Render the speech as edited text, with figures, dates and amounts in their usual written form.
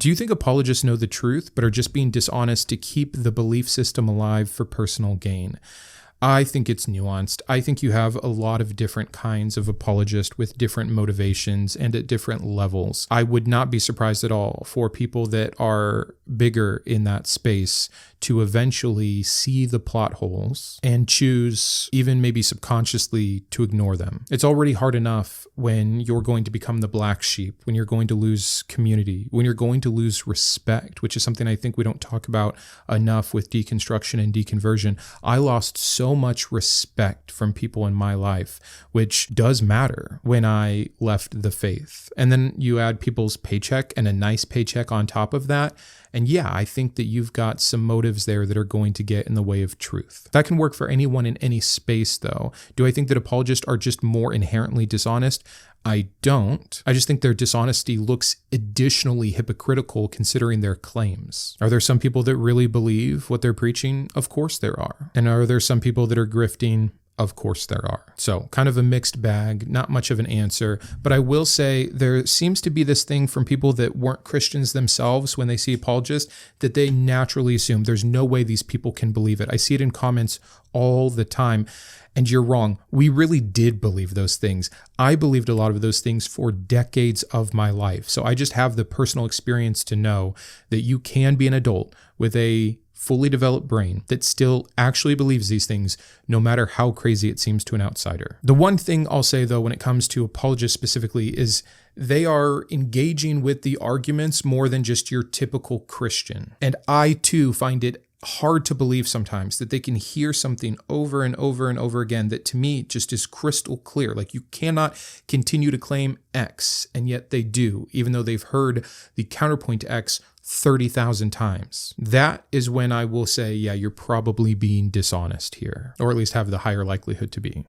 Do you think apologists know the truth, but are just being dishonest to keep the belief system alive for personal gain? I think it's nuanced. I think you have a lot of different kinds of apologists with different motivations and at different levels. I would not be surprised at all for people that are bigger in that space to eventually see the plot holes and choose, even maybe subconsciously, to ignore them. It's already hard enough when you're going to become the black sheep, when you're going to lose community, when you're going to lose respect, which is something I think we don't talk about enough with deconstruction and deconversion. I lost so much respect from people in my life, which does matter when I left the faith. And then you add people's paycheck and a nice paycheck on top of that. And yeah, I think that you've got some motives there that are going to get in the way of truth. That can work for anyone in any space, though. Do I think that apologists are just more inherently dishonest? I don't. I just think their dishonesty looks additionally hypocritical considering their claims. Are there some people that really believe what they're preaching? Of course there are. And are there some people that are grifting? Of course there are. So kind of a mixed bag, not much of an answer. But I will say there seems to be this thing from people that weren't Christians themselves when they see apologists that they naturally assume there's no way these people can believe it. I see it in comments all the time. And you're wrong. We really did believe those things. I believed a lot of those things for decades of my life. So I just have the personal experience to know that you can be an adult with a fully developed brain that still actually believes these things, no matter how crazy it seems to an outsider. The one thing I'll say, though, when it comes to apologists specifically, is they are engaging with the arguments more than just your typical Christian. And I, too, find it hard to believe sometimes that they can hear something over and over and over again that to me just is crystal clear. Like, you cannot continue to claim X, and yet they do, even though they've heard the counterpoint to X 30,000 times. That is when I will say, yeah, you're probably being dishonest here, or at least have the higher likelihood to be.